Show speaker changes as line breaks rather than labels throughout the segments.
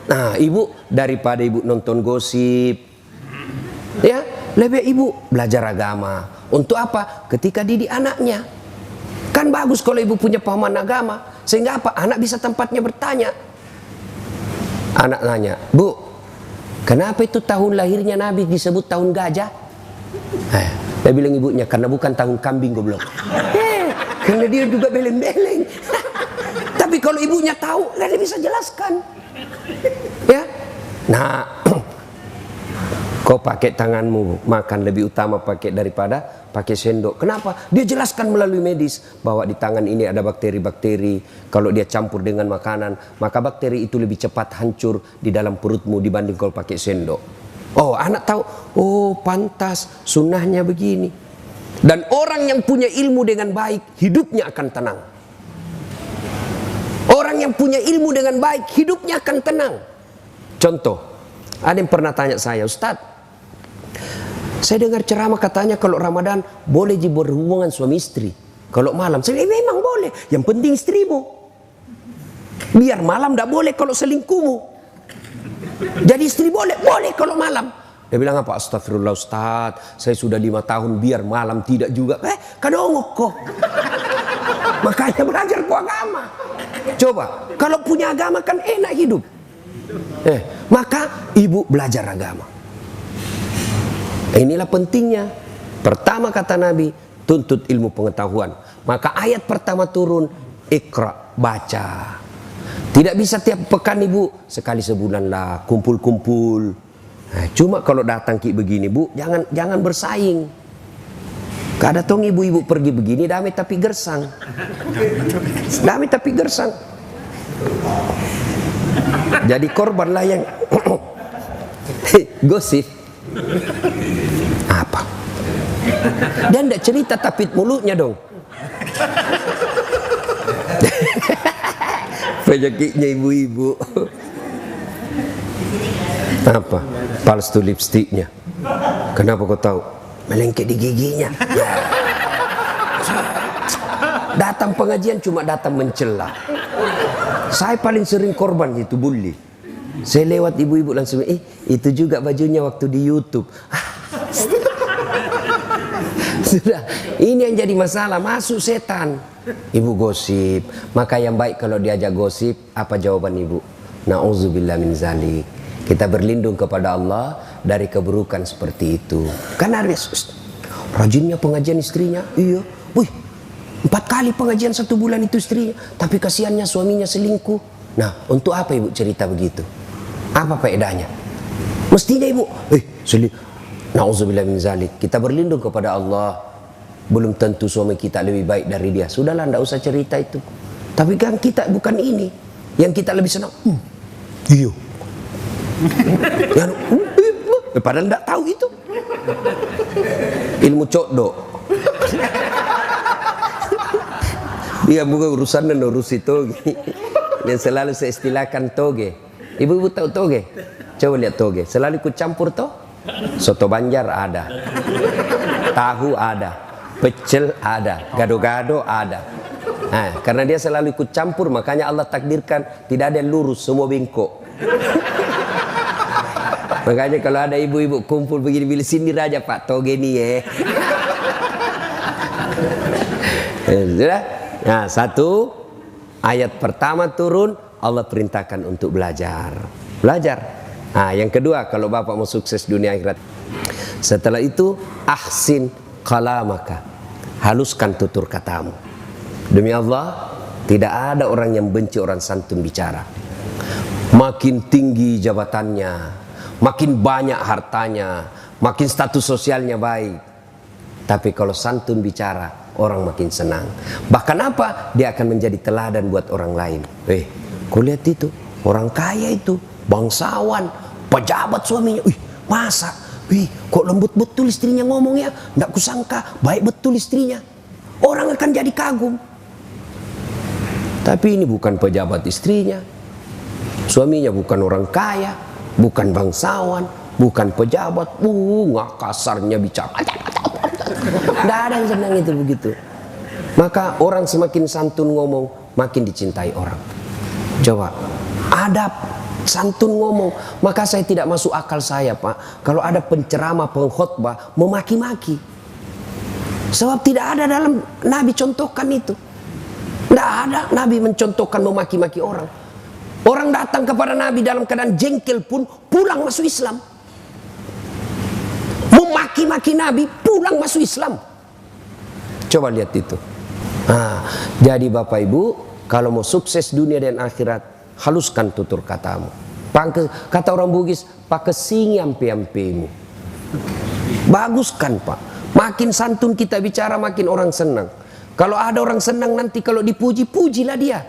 Nah, ibu daripada ibu nonton gosip, ya lebih ibu belajar agama. Untuk apa? Ketika didik anaknya. Kan bagus kalau ibu punya pemahaman agama, sehingga apa? Anak bisa tempatnya bertanya. Anak nanya, Bu, kenapa itu tahun lahirnya Nabi disebut tahun gajah? Dia bilang ibunya, karena bukan tahun kambing goblok. Karena dia juga beleng-beleng. Tapi kalau ibunya tahu, dia bisa jelaskan. Ya, nah, kau pakai tanganmu makan lebih utama pakai daripada pakai sendok. Kenapa? Dia jelaskan melalui medis bahwa di tangan ini ada bakteri-bakteri. Kalau dia campur dengan makanan, maka bakteri itu lebih cepat hancur di dalam perutmu dibanding kalau pakai sendok. Oh, anak tahu. Oh, pantas sunnahnya begini. Dan orang yang punya ilmu dengan baik, hidupnya akan tenang. Orang yang punya ilmu dengan baik, hidupnya akan tenang. Contoh, ada yang pernah tanya saya, Ustadz, saya dengar ceramah katanya kalau Ramadan boleh berhubungan suami istri. Kalau malam, saya memang boleh. Yang penting istrimu. Biar malam tidak boleh kalau selingkuhmu. Jadi istri boleh kalau malam. Dia bilang apa? Astagfirullah Ustadz, saya sudah 5 tahun biar malam tidak juga. Kadongok kok. Makanya belajar ku agama. Coba, kalau punya agama kan enak hidup. Maka ibu belajar agama. Inilah pentingnya. Pertama kata Nabi, tuntut ilmu pengetahuan. Maka ayat pertama turun, Iqra, baca. Tidak bisa tiap pekan ibu, sekali sebulan lah, kumpul-kumpul. Cuma kalau datang ki begini bu, jangan bersaing. Kada tong ibu-ibu pergi begini, damai tapi gersang. Damai tapi gersang. Jadi korbanlah yang gosip. Apa? Dia tidak cerita tapit mulutnya dong. Penyakitnya ibu-ibu. Apa? Palsu lipstiknya. Kenapa kau tahu? Melengket di giginya. Datang pengajian cuma datang mencela. Saya paling sering korban itu bully. Saya lewat ibu-ibu langsung, itu juga bajunya waktu di YouTube. Sudah, ini yang jadi masalah, masuk setan. Ibu gosip. Maka yang baik kalau diajak gosip, apa jawaban ibu? Na'udzubillah min zalik. Kita berlindung kepada Allah dari keburukan seperti itu. Karena rajinnya pengajian istrinya. Iya. Wih, 4 kali pengajian 1 bulan itu istrinya. Tapi kasihannya suaminya selingkuh. Nah, untuk apa ibu cerita begitu? Apa faedahnya? Mestinya ibu, na'udzubillah min zalik. Kita berlindung kepada Allah. Belum tentu suami kita lebih baik dari dia. Sudahlah, tidak usah cerita itu. Tapi kan kita bukan ini. Yang kita lebih senang. Iya. Padahal tidak tahu itu. Ilmu codok. Dia bukan urusan dan urus itu. Yang selalu saya istilahkan toge. Ibu-ibu tahu toge? Coba lihat toge. Selalu ikut campur toh. Soto Banjar ada. Tahu ada. Pecel ada. Gado-gado ada. Nah, karena dia selalu ikut campur, makanya Allah takdirkan tidak ada yang lurus, semua bengkok. Makanya kalau ada ibu-ibu kumpul begini, pilih sini aja Pak, toge nih ya. Sudah? Nah, 1 ayat pertama turun, Allah perintahkan untuk belajar. Belajar. Nah, yang kedua, kalau bapak mau sukses dunia akhirat, setelah itu ahsin kalamaka, haluskan tutur katamu. Demi Allah, tidak ada orang yang benci orang santun bicara. Makin tinggi jabatannya, makin banyak hartanya, makin status sosialnya baik, tapi kalau santun bicara, orang makin senang. Bahkan apa? Dia akan menjadi teladan buat orang lain. Kau lihat itu, orang kaya itu, bangsawan, pejabat suaminya. Masa? Kok lembut betul istrinya ngomongnya? Nggak kusangka, baik betul istrinya. Orang akan jadi kagum. Tapi ini bukan pejabat istrinya. Suaminya bukan orang kaya, bukan bangsawan, bukan pejabat. Nggak kasarnya bicara. Nggak ada yang senang itu begitu. Maka orang semakin santun ngomong, makin dicintai orang. Coba, adab Santun ngomong. Maka saya tidak masuk akal saya, Pak, kalau ada penceramah, pengkhotbah memaki-maki. Sebab tidak ada dalam Nabi contohkan itu. Tidak ada Nabi mencontohkan memaki-maki orang. Orang datang kepada Nabi dalam keadaan jengkel pun pulang masuk Islam. Memaki-maki Nabi pulang masuk Islam. Coba lihat itu. Nah, jadi Bapak Ibu, kalau mau sukses dunia dan akhirat, haluskan tutur katamu. Kata orang Bugis, pakai sing ampe-ampemu. Baguskan, Pak. Makin santun kita bicara, makin orang senang. Kalau ada orang senang nanti kalau dipuji, pujilah dia.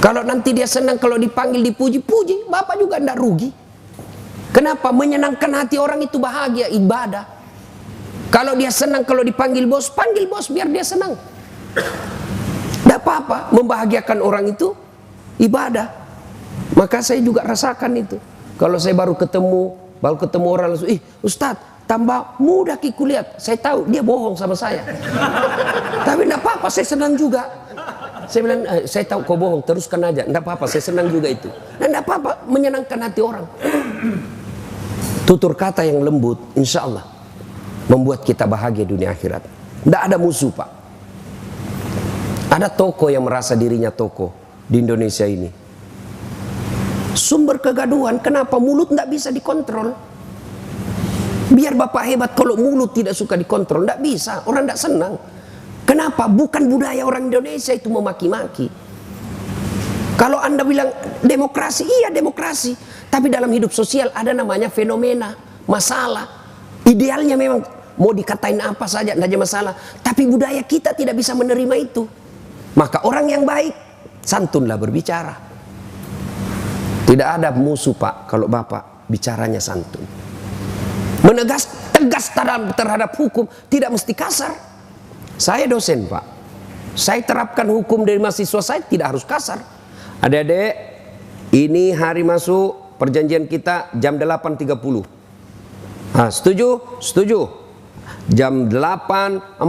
Kalau nanti dia senang kalau dipanggil, dipuji, puji. Bapak juga tidak rugi. Kenapa? Menyenangkan hati orang itu bahagia, ibadah. Kalau dia senang kalau dipanggil bos, panggil bos biar dia senang. Tidak apa-apa, membahagiakan orang itu ibadah. Maka saya juga rasakan itu. Kalau saya baru ketemu orang langsung, Ustadz, tambah mudah Ki kulihat. Saya tahu dia bohong sama saya. Tapi tidak apa-apa, saya senang juga. Saya bilang, saya tahu kau bohong, teruskan aja. Tidak apa-apa, saya senang juga itu. Dan tidak apa-apa, menyenangkan hati orang. Tutur kata yang lembut, insya Allah membuat kita bahagia dunia akhirat. Tidak ada musuh, Pak. Ada tokoh yang merasa dirinya tokoh di Indonesia ini. Sumber kegaduhan, kenapa? Mulut tidak bisa dikontrol. Biar Bapak hebat, kalau mulut tidak suka dikontrol, tidak bisa, orang tidak senang. Kenapa? Bukan budaya orang Indonesia itu memaki-maki. Kalau Anda bilang demokrasi, iya demokrasi. Tapi dalam hidup sosial ada namanya fenomena, masalah. Idealnya memang mau dikatain apa saja, tidak ada masalah. Tapi budaya kita tidak bisa menerima itu. Maka orang yang baik, santunlah berbicara. Tidak ada musuh, Pak, kalau Bapak bicaranya santun. Tegas terhadap hukum, tidak mesti kasar. Saya dosen, Pak. Saya terapkan hukum dari mahasiswa saya, tidak harus kasar. Adik-adik, ini hari masuk perjanjian kita jam 8.30. Setuju? Setuju. Jam 8.45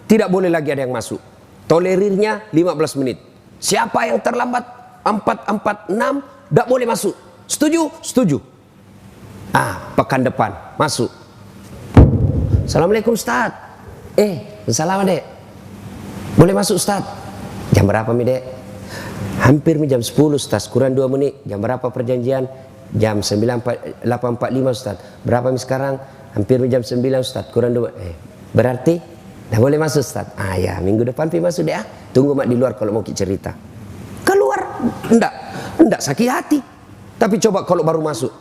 tidak boleh lagi ada yang masuk. Tolerirnya 15 menit. Siapa yang terlambat 4.46 tidak boleh masuk. Setuju? Setuju. Pekan depan masuk. Assalamualaikum Ustaz. Salam Dek. Boleh masuk Ustaz? Jam berapa mi Dek? Hampir jam 10 Ustaz, kurang 2 menit. Jam berapa perjanjian? Jam 8.45 Ustaz. Berapa mi sekarang? Hampir jam 9 Ustaz, kurang 2 menit. Berarti dah boleh masuk Ustaz. Ya, minggu depan pi masuk deh. Tunggu mak di luar kalau mau cerita. Keluar enggak sakit hati. Tapi coba kalau baru masuk,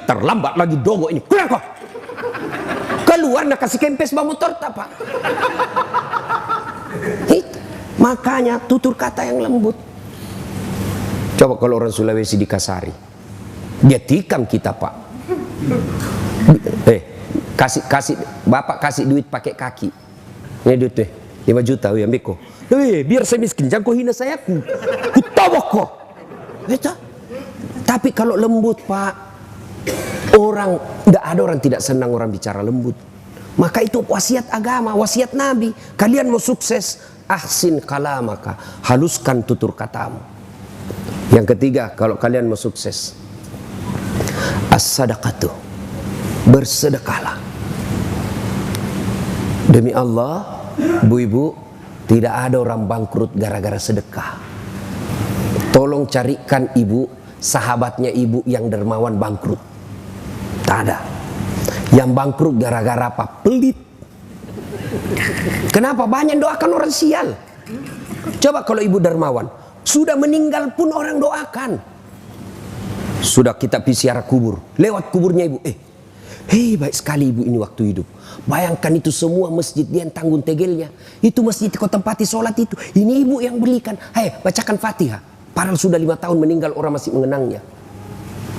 terlambat lagi dogo ini. Keluar kok. Keluar nak kasih kempes bawa motor tak, Pak. Makanya tutur kata yang lembut. Coba kalau orang Sulawesi dikasari, dia tikam kita, Pak. Kasih Bapak kasih duit pakai kaki. Ini duit 5 juta ambil kok. Biar saya miskin, jangan kau hina saya, ku tawak kok. Tapi kalau lembut, Pak, tidak ada orang tidak senang orang bicara lembut. Maka itu wasiat agama, wasiat Nabi. Kalian mau sukses, ahsin kalamaka, haluskan tutur katamu. Yang ketiga, kalau kalian mau sukses, as-sadaqatu, bersedekahlah. Demi Allah, bu-ibu, tidak ada orang bangkrut gara-gara sedekah. Tolong carikan ibu, sahabatnya ibu yang dermawan bangkrut. Tak ada. Yang bangkrut gara-gara apa? Pelit. Kenapa? Banyak doakan orang sial. Coba kalau ibu dermawan, sudah meninggal pun orang doakan. Sudah kita pergi ziarah kubur, lewat kuburnya ibu, baik sekali ibu ini waktu hidup. Bayangkan itu semua masjid dia yang tanggung tegelnya. Itu masjid kau tempati sholat itu. Ini ibu yang belikan. Bacakan Fatihah. Padahal sudah 5 tahun meninggal, orang masih mengenangnya.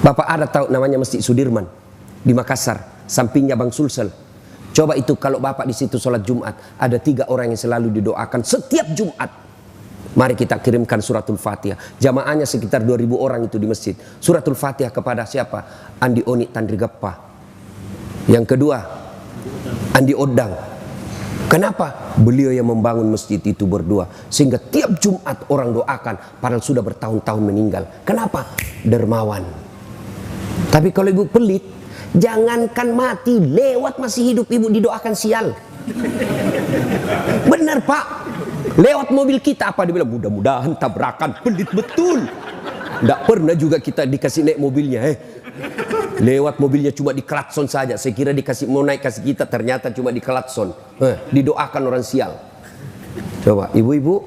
Bapak ada tahu namanya Masjid Sudirman di Makassar, sampingnya Bang Sulsel. Coba itu kalau Bapak di situ sholat Jumat, ada 3 orang yang selalu didoakan setiap Jumat. Mari kita kirimkan suratul Fatihah. Jamaahnya sekitar 2.000 orang itu di masjid. Suratul Fatihah kepada siapa? Andi Oni Tandri Gappa. Yang kedua, Andi Odang. Kenapa? Beliau yang membangun masjid itu berdua, sehingga tiap Jumat orang doakan, padahal sudah bertahun-tahun meninggal. Kenapa? Dermawan. Tapi kalau ibu pelit, jangankan mati, lewat masih hidup ibu didoakan sial. Benar Pak, lewat mobil kita apa dibilang, mudah-mudahan tabrakan, pelit betul. Tidak pernah juga kita dikasih naik mobilnya. Lewat mobilnya cuma di klakson saja. Saya kira dikasih mau naik kasih kita, ternyata cuma di klakson. Didoakan orang sial. Coba ibu-ibu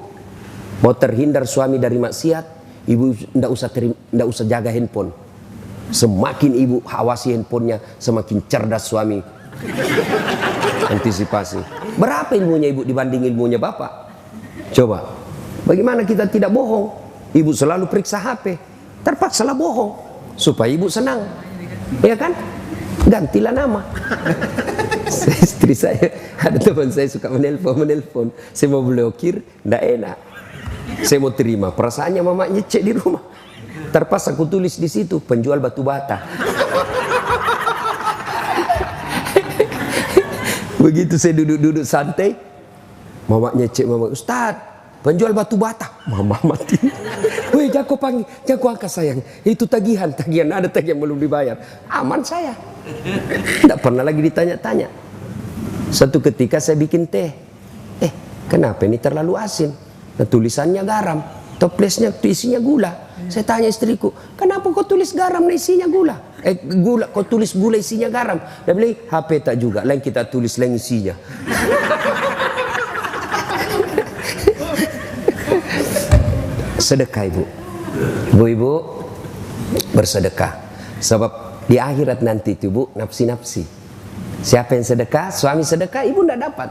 mau terhindar suami dari maksiat, ibu tidak usah jaga handphone. Semakin ibu awasi handphonenya, semakin cerdas suami. Antisipasi. Berapa ilmunya ibu dibanding ilmunya bapak? Coba. Bagaimana kita tidak bohong? Ibu selalu periksa HP. Terpaksalah bohong supaya ibu senang. Ya kan? Gantilah nama. Istri saya, ada teman saya suka menelpon. Saya mau blokir, tidak enak. Saya mau terima. Perasaannya mamanya cek di rumah. Terpaksa aku tulis di situ, penjual batu bata. Begitu saya duduk-duduk santai, mamanya cek, mama, Ustaz, penjual batu bata. Mama mati. Weh, jago panggil, jago angkat sayang. Itu tagihan ada tagihan belum dibayar. Aman saya. Tidak pernah lagi ditanya-tanya. Satu ketika saya bikin teh. Kenapa ini terlalu asin? Nah, tulisannya garam, toplesnya isinya gula. Saya tanya istriku, kenapa kau tulis garam nah isinya gula? Gula, kau tulis gula isinya garam. Dia bilang, HP tak juga, lain kita tulis lain isinya. Sedekah ibu-ibu bersedekah, sebab di akhirat nanti itu ibu nafsi-nafsi. Siapa yang sedekah? Suami sedekah, ibu tidak dapat.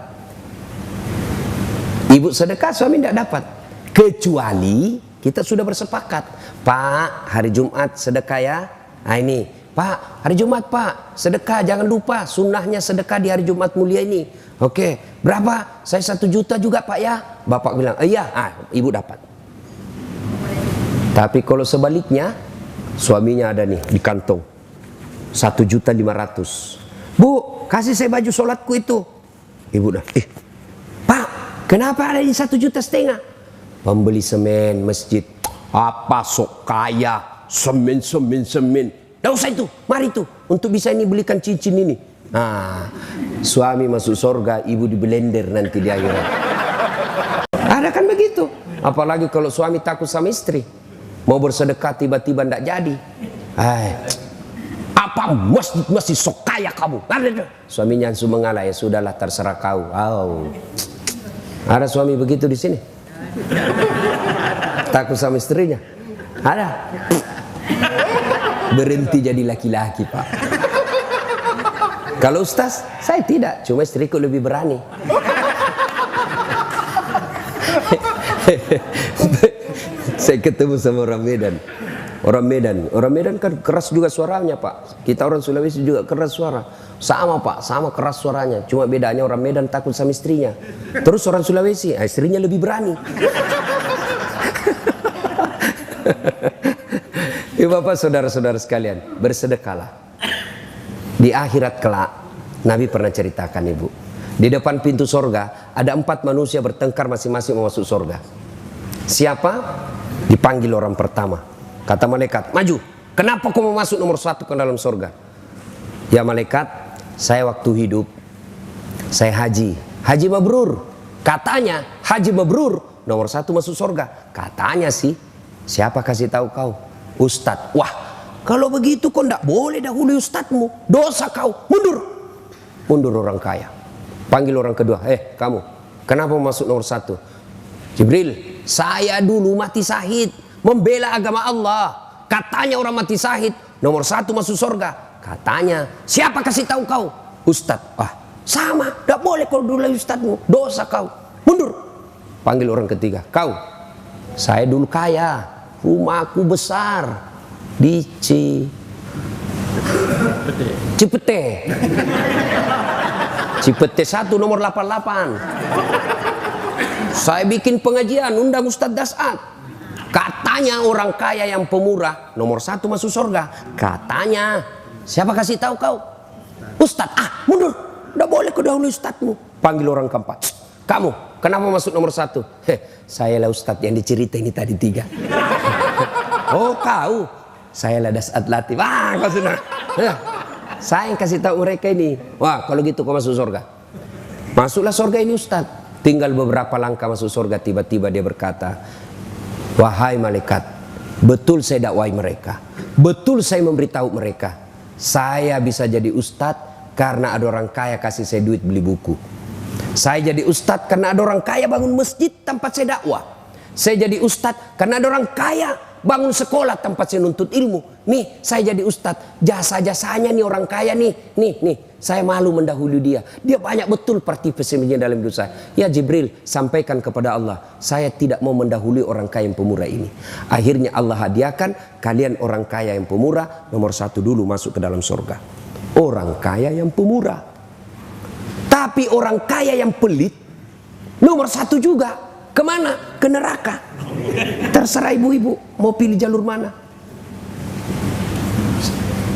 Ibu sedekah, suami tidak dapat. Kecuali kita sudah bersepakat, Pak, hari Jumat sedekah ya. Nah ini, Pak, hari Jumat Pak, sedekah, jangan lupa sunnahnya sedekah di hari Jumat mulia ini. Oke, berapa? Saya 1 juta juga Pak ya. Bapak bilang, iya, ibu dapat. Tapi kalau sebaliknya, suaminya ada nih di kantong 1.500.000. Bu, kasih saya baju sholatku itu. Ibu dah, Pak, kenapa ada ini 1,5 juta? Pembeli semen masjid. Apa sok kaya, semen. Tidak usah itu, mari itu untuk bisa ini belikan cincin ini. Nah, suami masuk surga, ibu di blender nanti di akhirat. Ada kan begitu. Apalagi kalau suami takut sama istri, mau bersedekah tiba-tiba tidak jadi. Apa masih sok kaya kamu? Suaminya langsung mengalah, ya sudahlah terserah kau. Ada suami begitu di sini? Takut sama istrinya? Ada? Berhenti jadi laki-laki Pak. Kalau Ustaz, saya tidak, cuma istriku lebih berani. Saya ketemu sama orang Medan. Orang Medan kan keras juga suaranya Pak. Kita orang Sulawesi juga keras suara. Sama Pak, sama keras suaranya. Cuma bedanya orang Medan takut sama istrinya. Terus orang Sulawesi, istrinya lebih berani. Bapak, saudara-saudara sekalian, bersedekahlah. Di akhirat kelak, Nabi pernah ceritakan ibu, di depan pintu sorga ada 4 manusia bertengkar masing-masing mau masuk sorga. Siapa? Dipanggil orang pertama. Kata malaikat, maju. Kenapa kau mau masuk nomor 1 ke dalam sorga? Ya malaikat, saya waktu hidup, saya haji mabrur. Katanya haji mabrur nomor 1 masuk sorga. Katanya sih. Siapa kasih tahu kau? Ustadz. Wah, kalau begitu kau tidak boleh dahului ustadzmu. Dosa kau. Mundur orang kaya. Panggil orang kedua. Kamu, kenapa masuk nomor 1? Jibril, saya dulu mati syahid membela agama Allah. Katanya orang mati syahid nomor 1 masuk surga. Katanya, siapa kasih tahu kau? Ustadz. Wah, sama, tidak boleh kau dulu ustadzmu. Dosa kau. Mundur. Panggil orang ketiga. Kau, saya dulu kaya, rumahku besar di Cipete 1 nomor 88. Saya bikin pengajian, undang Ustadz Dasat. Katanya orang kaya yang pemurah nomor 1 masuk surga. Katanya, siapa kasih tahu kau? Ustadz. Mundur. Tidak boleh kau dahului ustadzmu. panggil orang keempat. Kamu, kenapa masuk nomor 1? Saya lah Ustadz yang dicerita ini tadi 3. Oh kau, saya lah Dasat Latif. Kau sudah. Saya yang kasih tahu mereka ini. Wah kalau gitu kau masuk surga. Masuklah surga ini Ustadz. Tinggal beberapa langkah masuk surga, tiba-tiba dia berkata, wahai malaikat, betul saya dakwai mereka, betul saya memberitahu mereka, saya bisa jadi Ustadz karena ada orang kaya kasih saya duit beli buku. Saya jadi Ustadz karena ada orang kaya bangun masjid tempat saya dakwah. Saya jadi Ustadz karena ada orang kaya bangun sekolah tempat saya nuntut ilmu. Nih saya jadi Ustadz, jasa-jasanya nih orang kaya nih. Saya malu mendahului dia. Dia banyak betul partisipasinya dalam hidup saya. Ya Jibril, sampaikan kepada Allah, saya tidak mau mendahului orang kaya yang pemurah ini. Akhirnya Allah hadiahkan kalian orang kaya yang pemurah, nomor 1 dulu masuk ke dalam surga. Orang kaya yang pemurah. Tapi orang kaya yang pelit, nomor 1 juga. Kemana? Ke neraka. Terserah ibu-ibu mau pilih jalur mana.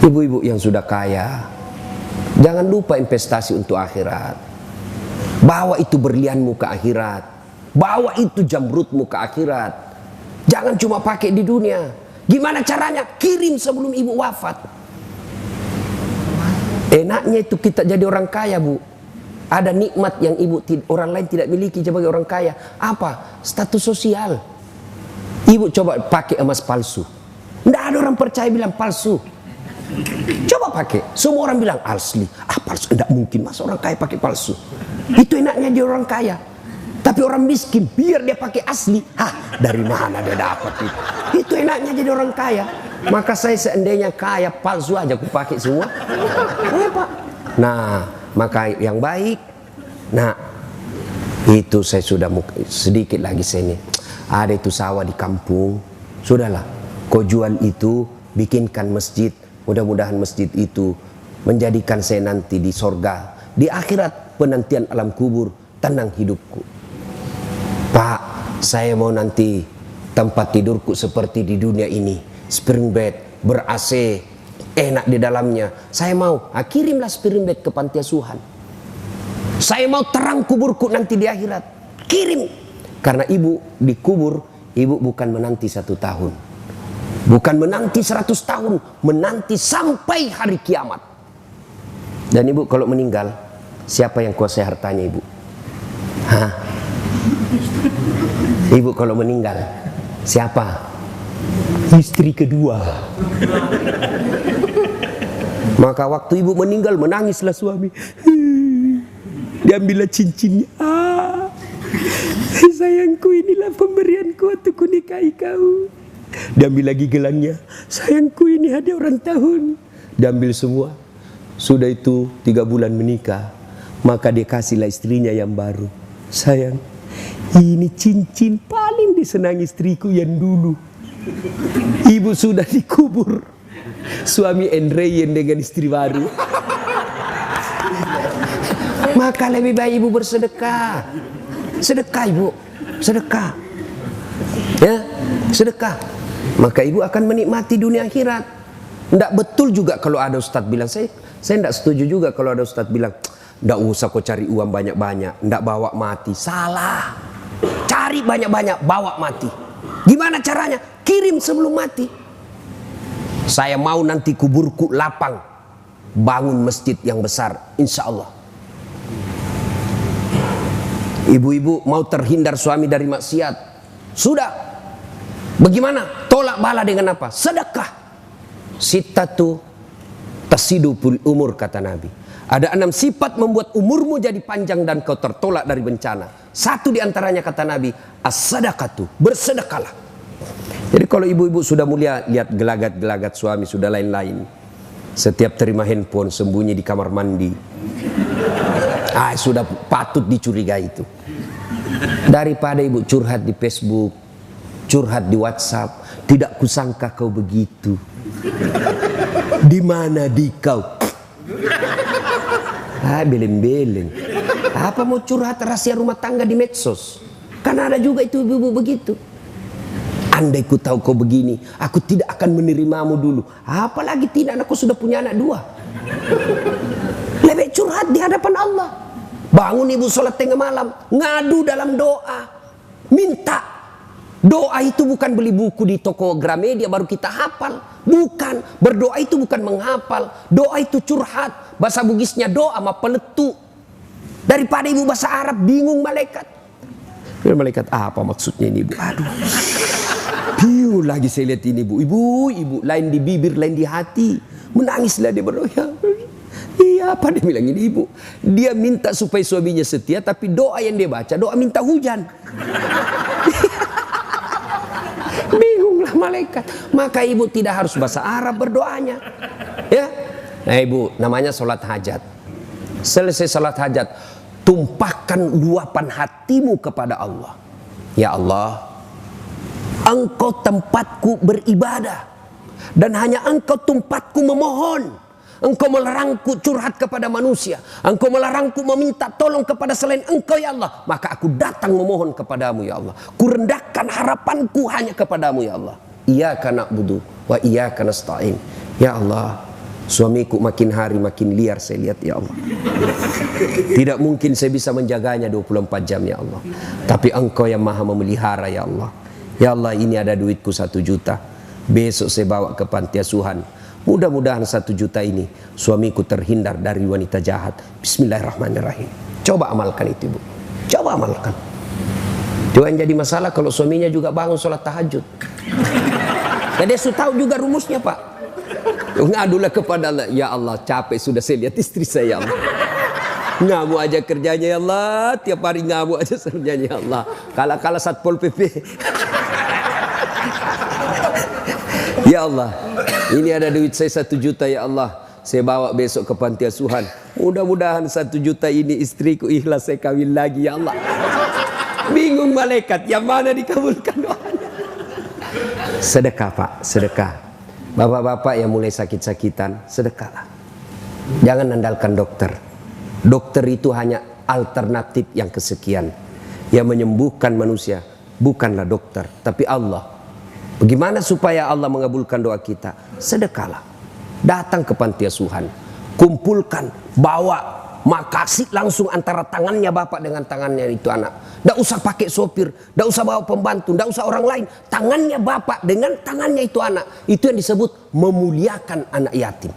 Ibu-ibu yang sudah kaya, jangan lupa investasi untuk akhirat. Bawa itu berlianmu ke akhirat. Bawa itu jamrutmu ke akhirat. Jangan cuma pakai di dunia. Gimana caranya? Kirim sebelum ibu wafat. Enaknya itu kita jadi orang kaya, Bu. Ada nikmat yang orang lain tidak miliki sebagai orang kaya. Apa? Status sosial. Ibu coba pakai emas palsu. Tidak ada orang percaya bilang palsu. Coba pakai. Semua orang bilang asli. Palsu. Tidak mungkin mas orang kaya pakai palsu. Itu enaknya dia orang kaya. Tapi orang miskin biar dia pakai asli. Dari mana dia dapat itu? Itu enaknya jadi orang kaya. Maka saya seandainya kaya palsu aja aku pakai semua. Pak. Nah, maka yang baik. Nah, itu saya sudah sedikit lagi saya ini. Ada itu sawah di kampung. Sudahlah, kau jual itu, bikinkan masjid. Mudah-mudahan masjid itu menjadikan saya nanti di sorga, di akhirat penantian alam kubur, tenang hidupku. Pak, saya mau nanti tempat tidurku seperti di dunia ini, spring bed, ber-AC, enak di dalamnya. Saya mau, kirimlah spring bed ke panti asuhan. Saya mau terang kuburku nanti di akhirat. Kirim. Karena ibu dikubur, ibu bukan menanti 1 tahun. Bukan menanti 100 tahun. Menanti sampai hari kiamat. Dan ibu kalau meninggal, siapa yang kuasai hartanya ibu? Ibu kalau meninggal, siapa? Istri kedua. Maka waktu ibu meninggal, menangislah suami. Diambillah cincinnya. Sayangku, inilah pemberianku untuk kunikahi kau. Diambil lagi gelangnya. Sayangku, ini hadiah ulang tahun. Diambil semua. Sudah itu 3 bulan menikah. Maka dia kasihlah istrinya yang baru. Sayang, ini cincin paling disenangi istriku yang dulu. Ibu sudah dikubur. Suami enreyen dengan istri baru. Maka lebih baik ibu bersedekah. Sedekah ibu, sedekah. Ya, sedekah. Maka ibu akan menikmati dunia akhirat. Tidak betul juga kalau ada ustadz bilang, saya tidak setuju juga kalau ada ustadz bilang, tidak usah kau cari uang banyak-banyak, tidak bawa mati. Salah. Cari banyak-banyak, bawa mati. Gimana caranya? Kirim sebelum mati. Saya mau nanti kuburku lapang, bangun masjid yang besar, insya Allah. Ibu-ibu mau terhindar suami dari maksiat, sudah. Bagaimana? Tolak bala dengan apa? Sedekah. Sittatu tasidupul umur, kata Nabi. Ada 6 sifat membuat umurmu jadi panjang dan kau tertolak dari bencana. 1 diantaranya kata Nabi, as-sadaqatu, bersedekahlah. Jadi kalau ibu-ibu sudah mulia, lihat gelagat-gelagat suami sudah lain-lain. Setiap terima handphone sembunyi di kamar mandi. Sudah patut dicurigai itu. Daripada ibu curhat di Facebook, curhat di WhatsApp, tidak kusangka kau begitu. Di mana di kau? Beleng-beleng. Apa mau curhat rahasia rumah tangga di medsos? Karena ada juga itu ibu-ibu begitu. Andai ku tahu kau begini, aku tidak akan menerimamu dulu. Apalagi tidak, aku sudah punya anak 2. Lebih curhat di hadapan Allah. Bangun ibu sholat tengah malam, ngadu dalam doa, minta. Doa itu bukan beli buku di toko Gramedia baru kita hafal. Bukan, berdoa itu bukan menghafal. Doa itu curhat. Bahasa Bugisnya doa sama peletu. Daripada ibu bahasa Arab bingung malaikat. Malaikat apa maksudnya ini ibu? Aduh, bingung lagi saya lihat ini ibu. Ibu lain di bibir, lain di hati. Menangislah dia berdoa. Iya, apa dia bilang ini ibu? Dia minta supaya suaminya setia, tapi doa yang dia baca doa minta hujan. Bingunglah malaikat. Maka ibu tidak harus bahasa Arab berdoanya, ya. Nah ibu, namanya sholat hajat. Selesai sholat hajat, tumpahkan luapan hatimu kepada Allah. Ya Allah, Engkau tempatku beribadah, dan hanya Engkau tempatku memohon. Engkau melarangku curhat kepada manusia. Engkau melarangku meminta tolong kepada selain Engkau ya Allah. Maka aku datang memohon kepadamu ya Allah. Kurendahkan harapanku hanya kepadamu ya Allah. Iyyaka na'budu wa iyyaka nasta'in. Ya Allah, suamiku makin hari makin liar saya lihat ya Allah. Tidak mungkin saya bisa menjaganya 24 jam ya Allah. Tapi Engkau yang maha memelihara ya Allah. Ya Allah, ini ada duitku 1 juta. Besok saya bawa ke panti asuhan. Mudah-mudahan 1 juta ini suamiku terhindar dari wanita jahat. Bismillahirrahmanirrahim. Coba amalkan itu ibu. Coba amalkan. Itu yang jadi masalah kalau suaminya juga bangun sholat tahajud. Dan dia sudah tahu juga rumusnya pak. Ngadulah kepada Allah. Ya Allah, capek sudah saya lihat istri saya ya Allah. Ngamuk aja kerjanya ya Allah. Tiap hari ngamuk aja kerjanya ya Allah. Kala-kala Satpol PP. Ya Allah, ini ada duit saya 1 juta ya Allah. Saya bawa besok ke panti asuhan. Mudah-mudahan 1 juta ini istriku ikhlas saya kawin lagi ya Allah. Bingung malaikat, yang mana dikabulkan doanya? Sedekah pak, sedekah. Bapak-bapak yang mulai sakit-sakitan, sedekahlah. Jangan andalkan dokter. Dokter itu hanya alternatif yang kesekian. Yang menyembuhkan manusia bukanlah dokter, tapi Allah. Bagaimana supaya Allah mengabulkan doa kita? Sedekahlah. Datang ke panti asuhan, kumpulkan, bawa, makasih langsung antara tangannya bapak dengan tangannya itu anak. Tidak usah pakai sopir, tidak usah bawa pembantu, tidak usah orang lain. Tangannya bapak dengan tangannya itu anak. Itu yang disebut memuliakan anak yatim.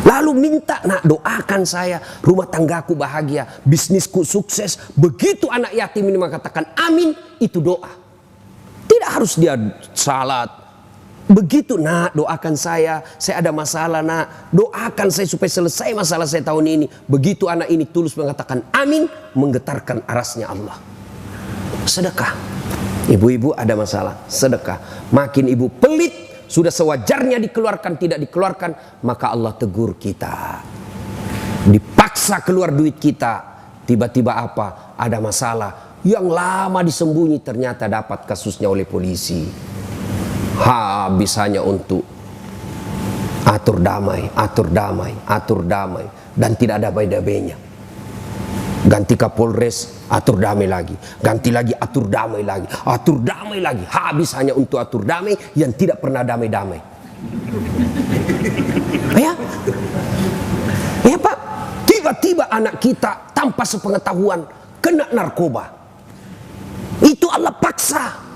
Lalu minta, nak doakan saya, rumah tanggaku bahagia, bisnisku sukses. Begitu anak yatim ini mengatakan amin, itu doa. Tidak harus dia salat. Begitu nak doakan saya ada masalah nak. Doakan saya supaya selesai masalah saya tahun ini. Begitu anak ini tulus mengatakan amin, menggetarkan arasnya Allah. Sedekah. Ibu-ibu ada masalah, sedekah. Makin ibu pelit, sudah sewajarnya dikeluarkan, tidak dikeluarkan, maka Allah tegur kita. Dipaksa keluar duit kita. Tiba-tiba apa? Ada masalah. Yang lama disembunyi ternyata dapat kasusnya oleh polisi. Habis hanya untuk atur damai, atur damai, atur damai. Dan tidak ada damai-damainya. Ganti Kapolres, atur damai lagi. Ganti lagi, atur damai lagi. Atur damai lagi. Habis hanya untuk atur damai yang tidak pernah damai-damai. Ya? Ya pak, tiba-tiba anak kita tanpa sepengetahuan kena narkoba. Itu Allah paksa.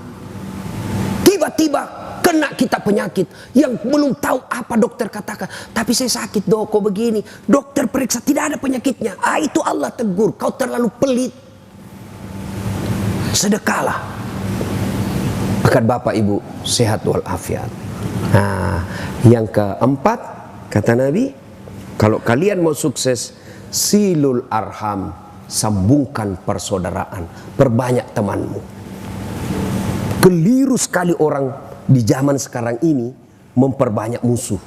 Tiba-tiba kena kita penyakit yang belum tahu apa dokter katakan. Tapi saya sakit dok, kok begini. Dokter periksa tidak ada penyakitnya. Itu Allah tegur, kau terlalu pelit. Sedekahlah. Akan bapak ibu sehat walafiat. Nah, yang keempat kata Nabi, kalau kalian mau sukses, silul arham. Sambungkan persaudaraan, perbanyak temanmu. Keliru sekali orang di zaman sekarang ini memperbanyak musuh.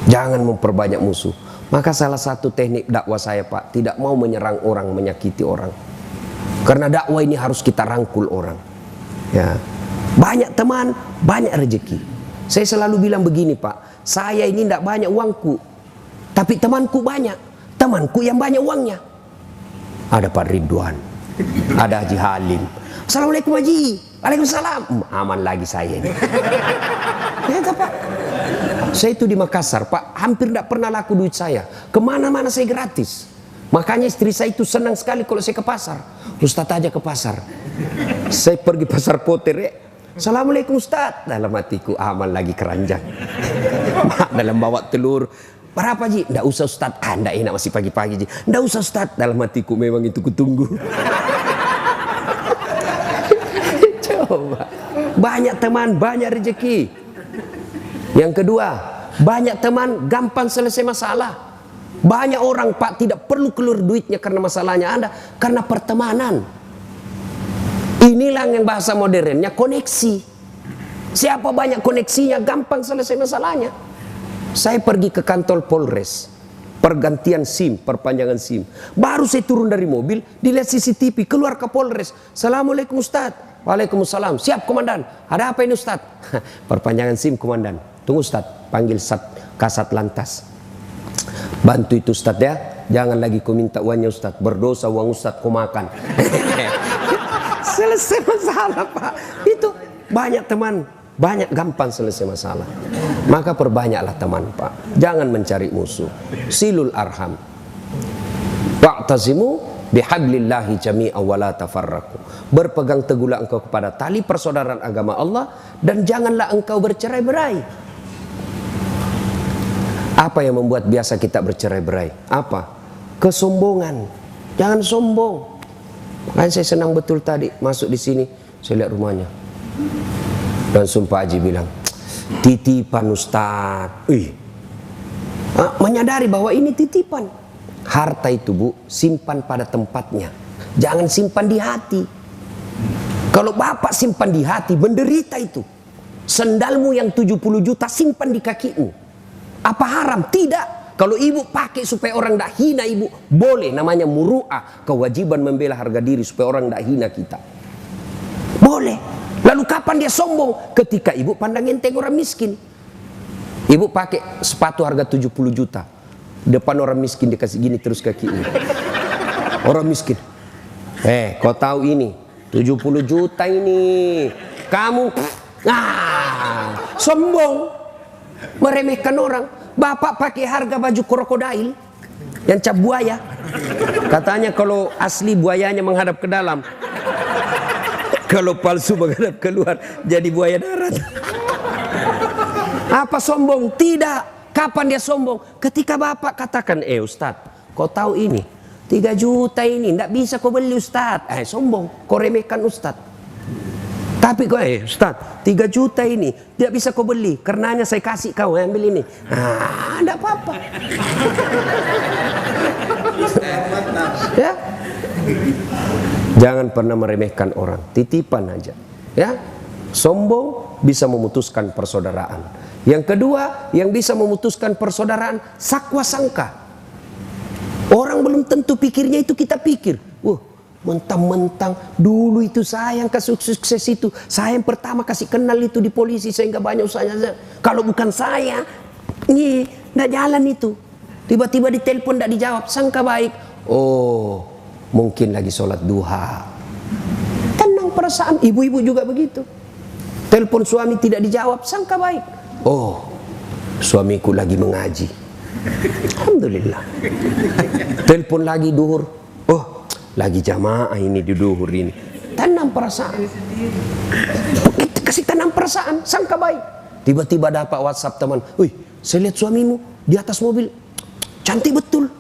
Jangan memperbanyak musuh. Maka salah satu teknik dakwah saya pak, tidak mau menyerang orang, menyakiti orang. Karena dakwah ini harus kita rangkul orang. Ya, banyak teman, banyak rezeki. Saya selalu bilang begini pak, saya ini tidak banyak uangku, tapi temanku banyak. Temanku yang banyak uangnya. Ada Pak Ridwan, ada Haji Halim. Assalamualaikum Haji. Waalaikumsalam. Aman lagi saya ini. Ya Pak. Saya itu di Makassar Pak, hampir tidak pernah laku duit saya. Kemana-mana saya gratis. Makanya istri saya itu senang sekali kalau saya ke pasar. Ustadz aja ke pasar. Saya pergi pasar Poter ya. Assalamualaikum Ustadz. Dalam hatiku aman lagi keranjang. Dalam bawa telur. Berapa Ji? Nggak usah Ustadz. Nggak enak masih pagi-pagi Ji. Nggak usah Ustadz. Dalam hatiku memang itu kutunggu. Coba. Banyak teman, banyak rezeki. Yang kedua, banyak teman gampang selesai masalah. Banyak orang Pak tidak perlu keluar duitnya karena masalahnya Anda, karena pertemanan. Inilah yang bahasa modernnya koneksi. Siapa banyak koneksinya gampang selesai masalahnya. Saya pergi ke kantor Polres, pergantian SIM, perpanjangan SIM. Baru saya turun dari mobil, dilihat CCTV, keluar ke Polres. Assalamualaikum Ustadz. Waalaikumsalam. Siap komandan. Ada apa ini Ustadz? Perpanjangan SIM komandan. Tunggu Ustadz, panggil Kasat Lantas. Bantu itu Ustadz ya. Jangan lagi kau minta uangnya Ustadz. Berdosa uang Ustadz kau makan. Selesai masalah Pak. Itu banyak teman, banyak gampang selesai masalah. Maka perbanyaklah teman Pak. Jangan mencari musuh. Silul arham. Wa'tazimu bihablillahi jami'a wa la tafarraqu. Berpegang teguhlah engkau kepada tali persaudaraan agama Allah dan janganlah engkau bercerai-berai. Apa yang membuat biasa kita bercerai-berai? Apa? Kesombongan. Jangan sombong. Makanya saya senang betul tadi masuk di sini, saya lihat rumahnya. Langsung Pak Haji bilang, titipan Ustadz. Menyadari bahwa ini titipan. Harta itu Bu, simpan pada tempatnya. Jangan simpan di hati. Kalau Bapak simpan di hati, menderita itu. Sendalmu yang 70 juta simpan di kakimu. Apa haram? Tidak. Kalau ibu pakai supaya orang tidak hina ibu, boleh. Namanya muru'ah, kewajiban membela harga diri supaya orang tidak hina kita. Boleh. Lalu kapan dia sombong? Ketika ibu pandang enteng orang miskin. Ibu pakai sepatu harga 70 juta. Depan orang miskin dikasih gini terus kakinya. Orang miskin. Kau tahu ini 70 juta ini. Kamu sombong. Meremehkan orang. Bapak pakai harga baju krokodil yang cap buaya. Katanya kalau asli buayanya menghadap ke dalam. Kalau palsu menghadap keluar jadi buaya darat. Apa sombong? Tidak. Kapan dia sombong? Ketika Bapak katakan, Ustadz, kau tahu ini 3 juta ini tidak bisa kau beli Ustadz. Sombong. Kau remehkan Ustadz. Tapi kau Ustadz 3 juta ini tidak bisa kau beli. Karenanya saya kasih kau ambil ini. Tidak apa-apa. Ya. Jangan pernah meremehkan orang. Titipan aja. Ya. Sombong bisa memutuskan persaudaraan. Yang kedua, yang bisa memutuskan persaudaraan, sakwa sangka. Orang belum tentu pikirnya itu kita pikir. Mentang-mentang dulu itu saya yang sukses itu. Saya yang pertama kasih kenal itu di polisi sehingga banyak usahanya. Kalau bukan saya, nggak jalan itu. Tiba-tiba ditelepon nggak dijawab, sangka baik. Mungkin lagi sholat duha. Tenang perasaan, ibu-ibu juga begitu. Telepon suami tidak dijawab, sangka baik. Suamiku lagi mengaji. Alhamdulillah. Telepon lagi duhur. Lagi jamaah ini di duhur ini. Tanam perasaan. Kasih tanam perasaan, sangka baik. Tiba-tiba dapat WhatsApp teman. Saya lihat suamimu di atas mobil. Cantik betul.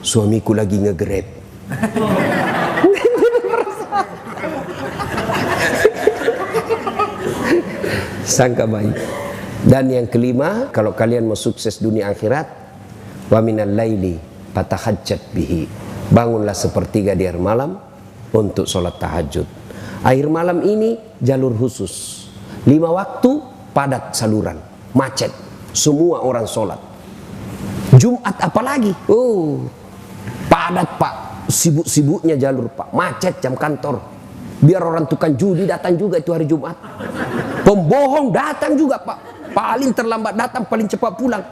Suamiku lagi nge-grab. Sangka baik. Dan yang kelima, kalau kalian mau sukses dunia akhirat, wa minal laili fatahajjat bihi. Bangunlah sepertiga di akhir malam untuk sholat tahajud. Akhir malam ini jalur khusus. 5 waktu padat saluran, macet. Semua orang sholat. Jumat apalagi, padat Pak. Sibuk-sibuknya jalur Pak, macet jam kantor. Biar orang tukang judi datang juga itu hari Jumat. Pembohong datang juga Pak. Paling terlambat datang, paling cepat pulang.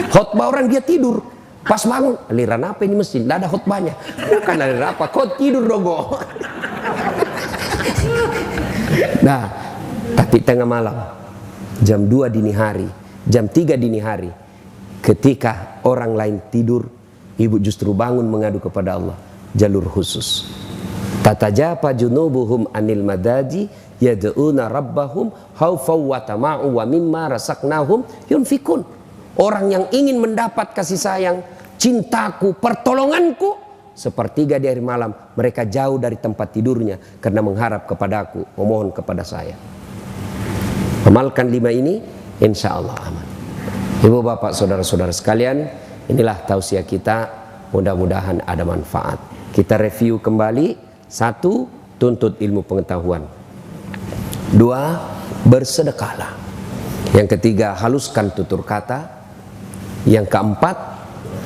Khotbah orang dia tidur. Pas bangun, aliran apa ini mesin? Tidak ada khotbahnya. Bukan aliran apa, kau tidur dogo. Nah, tapi tengah malam, jam 2 dini hari, jam 3 dini hari, ketika orang lain tidur, ibu justru bangun mengadu kepada Allah, jalur khusus. Tatajafa junubuhum anil madaji yad'una rabbahum khaufaw wa tama'u wa mimma razaqnahum yunfikun. Orang yang ingin mendapat kasih sayang, cintaku, pertolonganku, sepertiga di hari malam mereka jauh dari tempat tidurnya karena mengharap kepadaku, memohon kepada saya. Amalkan 5 ini, insya Allah aman. Ibu bapak saudara-saudara sekalian, inilah tausiah kita, mudah-mudahan ada manfaat. Kita review kembali. 1, tuntut ilmu pengetahuan. 2, bersedekahlah. Yang ketiga, haluskan tutur kata. Yang keempat,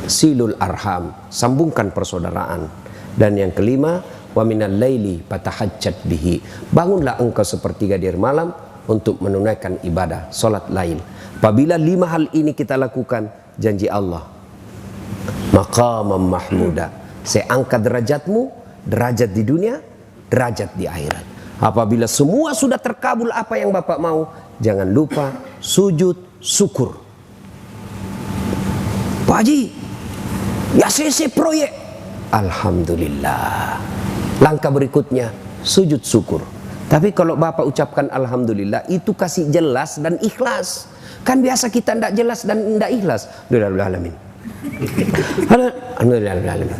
silul arham, sambungkan persaudaraan. Dan yang kelima, wa minal laili fatahajjat bihi, bangunlah engkau sepertiga di malam untuk menunaikan ibadah salat lail. Apabila 5 hal ini kita lakukan, janji Allah, maqamam mahmuda, saya angkat derajatmu, derajat di dunia, derajat di akhirat. Apabila semua sudah terkabul apa yang Bapak mau, jangan lupa sujud syukur. Pak Haji, ya CC proyek, alhamdulillah. Langkah berikutnya sujud syukur. Tapi kalau Bapak ucapkan alhamdulillah, itu kasih jelas dan ikhlas. Kan biasa kita tidak jelas dan tidak ikhlas. Alhamdulillah. Alhamdulillah.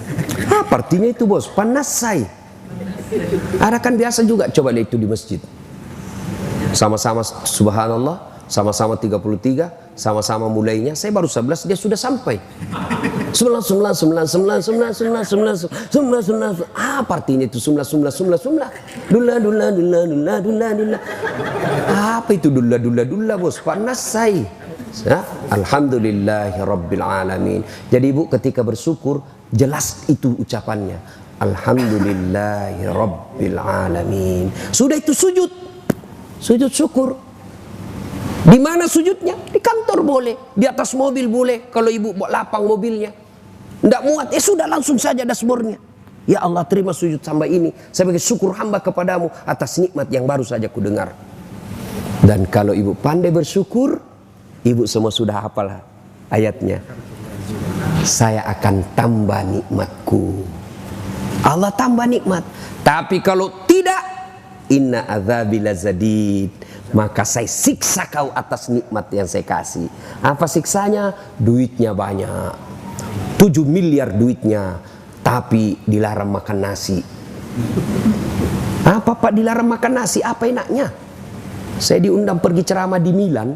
Apa artinya itu bos? Panasai. Ada kan biasa juga, coba lihat itu di masjid. Sama-sama subhanallah, sama-sama 33, sama-sama mulainya. Saya baru 11, dia sudah sampai. 9. Apa artinya itu? 9. Dula. Apa itu dula bos? Panasai. Ya? Alhamdulillahirabbil alamin. Jadi ibu ketika bersyukur, jelas itu ucapannya. Alhamdulillahirabbil alamin. Sudah itu sujud. Sujud syukur. Di mana sujudnya? Di kantor boleh, di atas mobil boleh. Kalau ibu bawa lapang mobilnya, tidak muat, sudah langsung saja dashboardnya. Ya Allah, terima sujud hamba ini sebagai syukur hamba kepadamu atas nikmat yang baru saja ku dengar. Dan kalau ibu pandai bersyukur, ibu semua sudah hafal ayatnya. Saya akan tambah nikmatku. Allah tambah nikmat. Tapi kalau tidak, inna adzabi lazadid, maka saya siksa kau atas nikmat yang saya kasih. Apa siksanya? Duitnya banyak, 7 miliar duitnya, tapi dilarang makan nasi. Apa Pak dilarang makan nasi? Apa enaknya? Saya diundang pergi ceramah di Milan,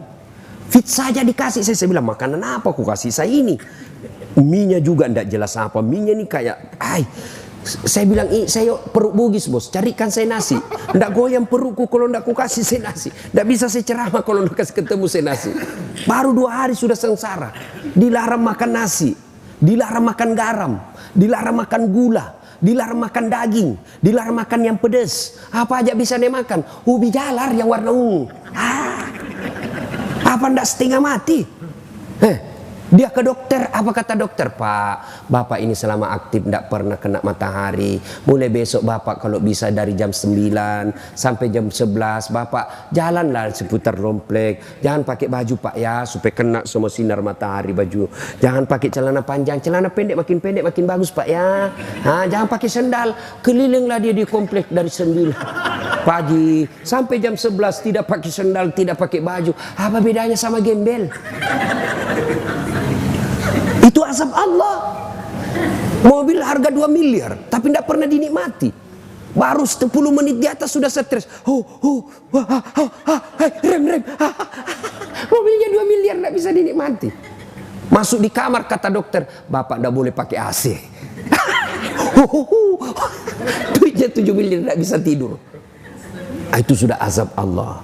fit saja dikasih. Saya bilang, makanan apa aku kasih saya ini? Mie-nya juga tidak jelas apa. Mie-nya ini kayak, saya bilang, saya perut bugis bos, carikan saya nasi. Tidak goyang perutku kalau tidak ku kasih saya nasi. Tidak bisa saya ceramah kalau tidak kasih ketemu saya nasi. Baru 2 hari sudah sengsara. Dilarang makan nasi, dilarang makan garam, dilarang makan gula, dilarang makan daging, dilarang makan yang pedas. Apa aja bisa dia makan? Ubi jalar yang warna ungu. Apa ndak setengah mati? Dia ke dokter, apa kata dokter? Pak, Bapak ini selama aktif tidak pernah kena matahari. Mulai besok Bapak kalau bisa dari jam 9 sampai jam 11 Bapak jalanlah seputar komplek. Jangan pakai baju Pak ya, supaya kena semua sinar matahari baju. Jangan pakai celana panjang, celana pendek makin bagus Pak ya. Jangan pakai sendal, kelilinglah dia di komplek dari 9 pagi sampai jam 11 tidak pakai sendal, tidak pakai baju. Apa bedanya sama gembel? Itu azab Allah. Mobil harga 2 miliar tapi tidak pernah dinikmati. Baru 10 menit di atas sudah stres. Rem. Mobilnya 2 miliar tidak bisa dinikmati. Masuk di kamar kata dokter, Bapak tidak boleh pakai AC. Duitnya 7 miliar tidak bisa tidur. Itu sudah azab Allah.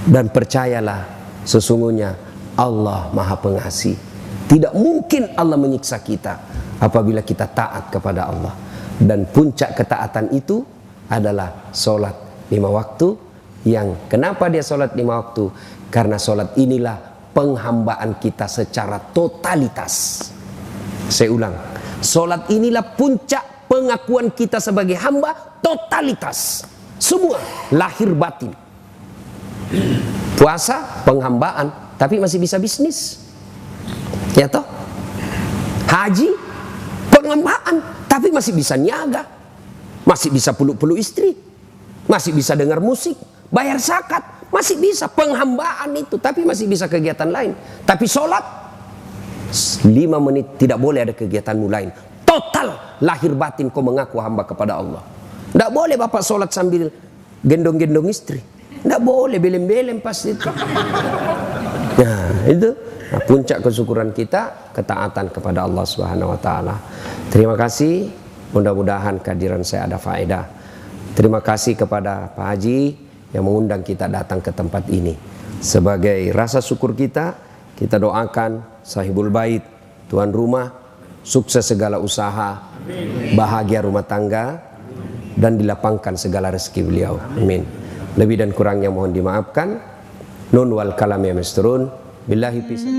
Dan percayalah, sesungguhnya Allah Maha Pengasih. Tidak mungkin Allah menyiksa kita apabila kita taat kepada Allah. Dan puncak ketaatan itu adalah sholat 5 waktu. Yang kenapa dia sholat 5 waktu? Karena sholat inilah penghambaan kita secara totalitas. Saya ulang, sholat inilah puncak pengakuan kita sebagai hamba totalitas. Semua, lahir batin. Puasa penghambaan, tapi masih bisa bisnis. Ya toh? Haji penghambaan, tapi masih bisa niaga, masih bisa peluk-peluk istri, masih bisa dengar musik, bayar zakat, masih bisa penghambaan itu, tapi masih bisa kegiatan lain. Tapi sholat 5 menit tidak boleh ada kegiatanmu lain. Total lahir batin kau mengaku hamba kepada Allah. Tidak boleh bapak sholat sambil gendong-gendong istri. Tidak boleh belem-belem pas itu. Nah itu puncak kesyukuran kita, ketaatan kepada Allah Subhanahu Wa Taala. Terima kasih. Mudah-mudahan kehadiran saya ada faedah. Terima kasih kepada Pak Haji yang mengundang kita datang ke tempat ini. Sebagai rasa syukur kita doakan sahibul bait, tuan rumah, sukses segala usaha, bahagia rumah tangga, dan dilapangkan segala rezeki beliau. Amin. Lebih dan kurangnya mohon dimaafkan. Nun wal kalam ya misturun. Billahi pisah.